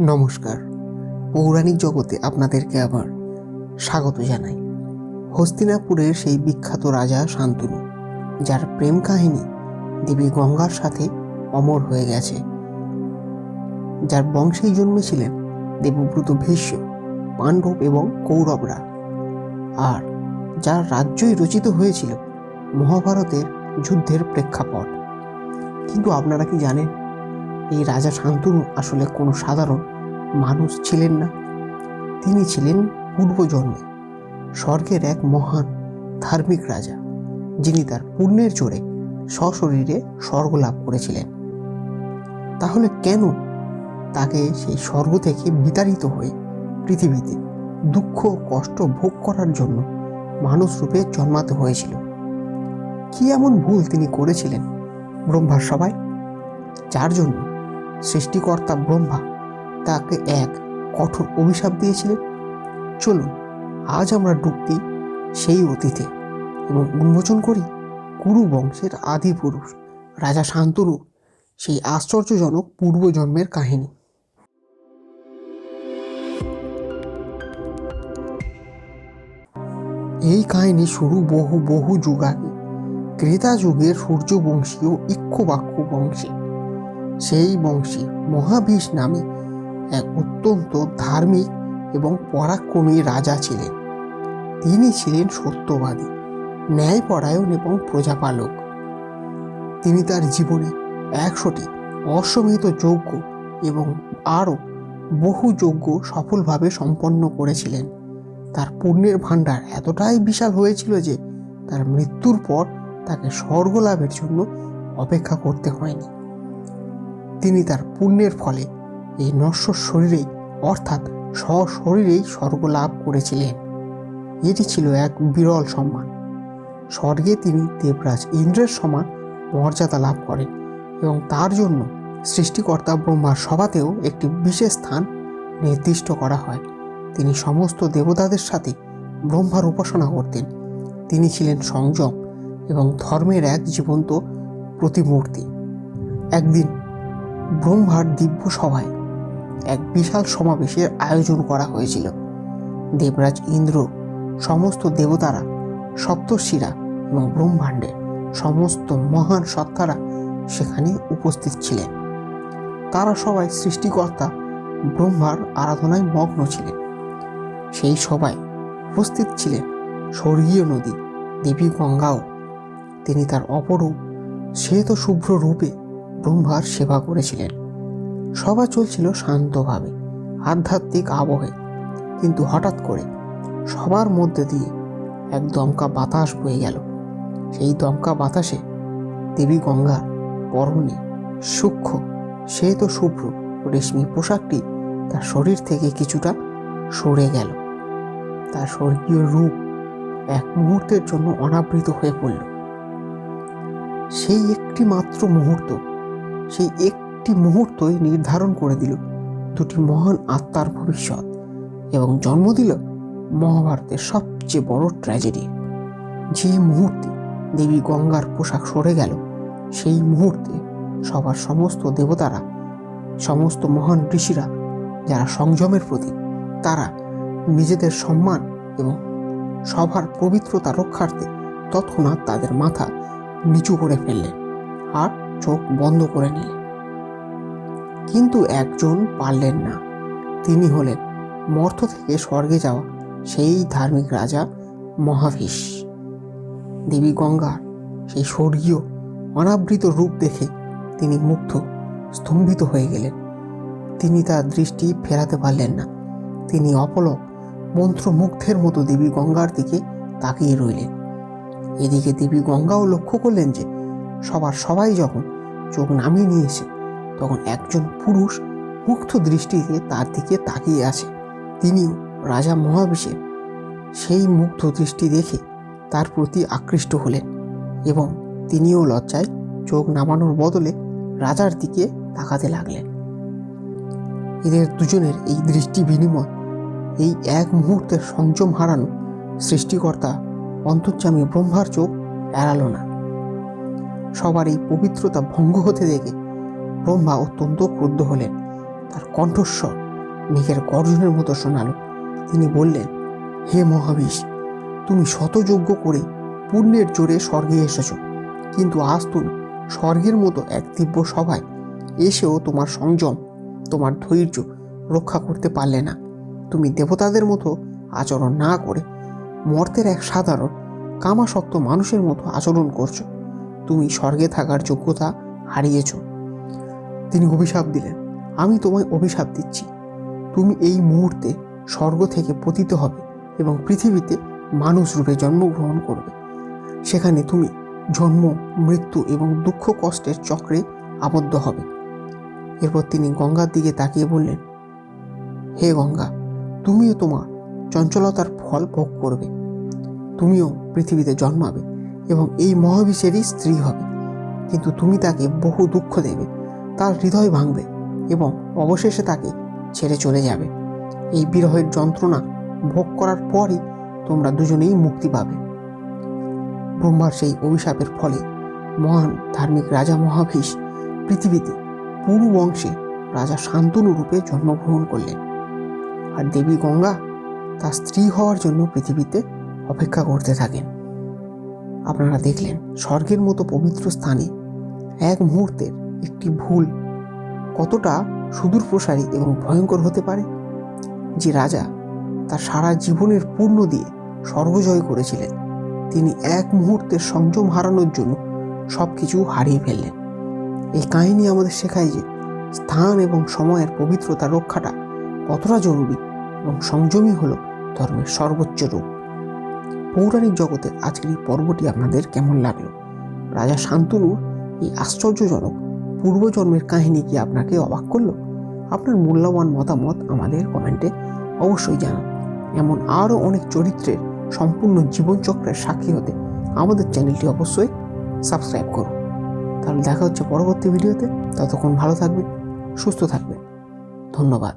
নমস্কার। পৌরাণিক জগতে আপনাদেরকে আবার স্বাগত জানাই। হস্তিনাপুরের সেই বিখ্যাত রাজা শান্তনু, যার প্রেম কাহিনী দেবী গঙ্গার সাথে অমর হয়ে গেছে, যার বংশেই জন্মেছিলেন দেবব্রত, ভীষ্ম, পাণ্ডব এবং কৌরবরা, আর যার রাজ্যই রচিত হয়েছিল মহাভারতের যুদ্ধের প্রেক্ষাপট। কিন্তু আপনারা কি জানেন, এই রাজা শান্তনু আসলে কোনো সাধারণ মানুষ ছিলেন না। তিনি ছিলেন পূর্বজন্মে স্বর্গের এক মহান ধার্মিক রাজা, যিনি তার পুণ্যের জোরে সশরীরে স্বর্গ লাভ করেছিলেন। তাহলে কেন তাকে সেই স্বর্গ থেকে বিতাড়িত হয়ে পৃথিবীতে দুঃখ কষ্ট ভোগ করার জন্য মানুষ রূপে জন্মাতে হয়েছিল? কি এমন ভুল তিনি করেছিলেন ব্রহ্মার সভায়, যার জন্য সৃষ্টিকর্তা ব্রহ্মা তাকে এক কঠোর অভিশাপ দিয়েছিলেন? চলুন আজ আমরা ডুব দিই সেই অতীতে এবং উন্মোচন করি কুরু বংশের আদি পুরুষ রাজা শান্তনু সেই আশ্চর্যজনক পূর্বজন্মের কাহিনী। এই কাহিনী শুরু বহু বহু যুগ আগে, ত্রেতা যুগের সূর্যবংশীয় ইক্ষ্বাকু বংশে। সেই বংশে মহাবীর নামে এক অত্যন্ত ধার্মিক এবং পরাক্রমী রাজা ছিলেন। তিনি ছিলেন সত্যবাদী, ন্যায়পরায়ণ এবং প্রজাপালক। তিনি তার জীবনে 100টি অশ্বমেধ যজ্ঞ এবং আরও বহু যজ্ঞ সফলভাবে সম্পন্ন করেছিলেন। তার পুণ্যের ভাণ্ডার এতটাই বিশাল হয়েছিল যে তার মৃত্যুর পর তাকে স্বর্গ লাভের জন্য অপেক্ষা করতে হয়নি। তিনি তার পুণ্যের ফলে এই নশ্বর শরীরেই অর্থাৎ সশরীরেই স্বর্গ লাভ করেছিলেন। এটি ছিল এক বিরল সম্মান। স্বর্গে তিনি দেবরাজ ইন্দ্রের সমান মর্যাদা লাভ করেন এবং তার জন্য সৃষ্টিকর্তা ব্রহ্মার সভাতেও একটি বিশেষ স্থান নির্দিষ্ট করা হয়। তিনি সমস্ত দেবতাদের সাথে ব্রহ্মার উপাসনা করতেন। তিনি ছিলেন সংযম এবং ধর্মের এক জীবন্ত প্রতিমূর্তি। একদিন ব্রহ্মার দিব্য সভায় এক বিশাল সমাবেশের আয়োজন করা হয়েছিল। দেবরাজ ইন্দ্র, সমস্ত দেবতারা, সপ্তর্ষিরা এবং ব্রহ্মাণ্ডের সমস্ত মহান সত্তারা সেখানে উপস্থিত ছিলেন। তারা সবাই সৃষ্টিকর্তা ব্রহ্মার আরাধনায় মগ্ন ছিলেন। সেই সভায় উপস্থিত ছিলেন স্বর্গীয় নদী দেবী গঙ্গাও। তিনি তার অপরূপ শ্বেত শুভ্র রূপে ব্রহ্মার সেবা করেছিলেন। সভা চলছিল শান্তভাবে, আধ্যাত্মিক আবহে। কিন্তু হঠাৎ করে সবার মধ্যে দিয়ে এক দমকা বাতাস বয়ে গেল। সেই দমকা বাতাসে দেবী গঙ্গার পরনে সূক্ষ্ম শ্বেত শুভ্র রেশমি পোশাকটি তার শরীর থেকে কিছুটা সরে গেল। তার স্বর্গীয় রূপ এক মুহূর্তের জন্য অনাবৃত হয়ে পড়ল। সেই একটি মাত্র মুহূর্তই নির্ধারণ করে দিল দুটি মহান আত্মার ভবিষ্যৎ এবং জন্ম দিল মহাভারতের সবচেয়ে বড় ট্র্যাজেডি। যে মুহূর্তে দেবী গঙ্গার পোশাক সরে গেল, সেই মুহূর্তে সবার সমস্ত দেবতারা, সমস্ত মহান ঋষিরা যারা সংযমের প্রতীক, তারা নিজেদের সম্মান এবং সভার পবিত্রতা রক্ষার্থে তৎক্ষণাৎ তাদের মাথা নিচু করে ফেললেন আর চোখ বন্ধ করে নিলেন। কিন্তু একজন পারলেন না। তিনি হলেন মর্ত্য থেকে স্বর্গে যাওয়া সেই ধার্মিক রাজা মহাবীর। দেবী গঙ্গার সেই স্বর্গীয় অনাবৃত রূপ দেখে তিনি মুগ্ধ, স্তম্ভিত হয়ে গেলেন। তিনি তার দৃষ্টি ফেরাতে পারলেন না। তিনি অপলক মন্ত্রমুগ্ধের মতো দেবী গঙ্গার দিকে তাকিয়ে রইলেন। এদিকে দেবী গঙ্গাও লক্ষ্য করলেন যে সবাই যখন চোখ নামিয়ে নিয়েছে, তখন একজন পুরুষ মুগ্ধ দৃষ্টিতে তার দিকে তাকিয়ে আছে। তিনিও রাজা মহাবীরের সেই মুগ্ধ দৃষ্টি দেখে তার প্রতি আকৃষ্ট হলেন এবং তিনিও লজ্জায় চোখ নামানোর বদলে রাজার দিকে তাকাতে লাগলেন। এদের দুজনের এই দৃষ্টি বিনিময়, এই এক মুহূর্তের সংযম হারানো সৃষ্টিকর্তা অন্তর্যামী ব্রহ্মার চোখ এড়ালো না। সবার এই পবিত্রতা ভঙ্গ হতে দেখে ব্রহ্মা অত্যন্ত ক্রুদ্ধ হলেন। তার কণ্ঠস্বর মেঘের গর্জনের মতো শোনালো। তিনি বললেন, হে মহাবিশ, তুমি শতযজ্ঞ করে পুণ্যের জোরে স্বর্গে এসেছ, কিন্তু আজ তুমি স্বর্গের মতো এক দিব্য সভায় এসেও তোমার সংযম, তোমার ধৈর্য রক্ষা করতে পারলে না। তুমি দেবতাদের মতো আচরণ না করে মর্তের এক সাধারণ কামাসক্ত মানুষের মতো আচরণ করছো। তুমি স্বর্গে থাকার যোগ্যতা হারিয়েছ। তিনি অভিশাপ দিলেন, আমি তোমায় অভিশাপ দিচ্ছি। তুমি এই মুহূর্তে স্বর্গ থেকে পতিত হবে এবং পৃথিবীতে মানুষ রূপে জন্মগ্রহণ করবে। সেখানে তুমি জন্ম, মৃত্যু এবং দুঃখ কষ্টের চক্রে আবদ্ধ হবে। এরপর তিনি গঙ্গার দিকে তাকিয়ে বললেন, হে গঙ্গা, তুমিও তোমার চঞ্চলতার ফল ভোগ করবে। তুমিও পৃথিবীতে জন্মাবে এবং এই মহাবিশ্বেরই স্ত্রী হবে, কিন্তু তুমি তাকে বহু দুঃখ দেবে, তার হৃদয় ভাঙবে এবং অবশেষে তাকে ছেড়ে চলে যাবে। এই বিরহের যন্ত্রণা ভোগ করার পরই তোমরা দুজনেই মুক্তি পাবে। ব্রহ্মার সেই অভিশাপের ফলে মহান ধার্মিক রাজা মহাভীষ পৃথিবীতে পুরু বংশে রাজা শান্তনু রূপে জন্মগ্রহণ করলেন, আর দেবী গঙ্গা তার স্ত্রী হওয়ার জন্য পৃথিবীতে অপেক্ষা করতে থাকেন। আপনারা দেখলেন স্বর্গের মতো পবিত্র স্থানে এক মুহূর্তের একটি ভুল কতটা সুদূর প্রসারী এবং ভয়ঙ্কর হতে পারে। যে রাজা তার সারা জীবনের পূর্ণ দিয়ে স্বর্গ জয় করেছিলেন, তিনি এক মুহূর্তের সংযম হারানোর জন্য সব কিছু হারিয়ে ফেললেন। এই কাহিনী আমাদের শেখায় যে স্থান এবং সময়ের পবিত্রতা রক্ষাটা কতটা জরুরি এবং সংযমই হলো ধর্মের সর্বোচ্চ রূপ। পৌরাণিক জগতের আজকের এই পর্বটি আপনাদের কেমন লাগলো? রাজা শান্তনুর এই আশ্চর্যজনক পূর্বজন্মের কাহিনী কি আপনাকে অবাক করলো? আপনার মূল্যবান মতামত আমাদের কমেন্টে অবশ্যই জানান। এমন আরও অনেক চরিত্রের সম্পূর্ণ জীবনচক্রের সাক্ষী হতে আমাদের চ্যানেলটি অবশ্যই সাবস্ক্রাইব করুন। তাহলে দেখা হচ্ছে পরবর্তী ভিডিওতে। ততক্ষণ ভালো থাকবেন, সুস্থ থাকবেন। ধন্যবাদ।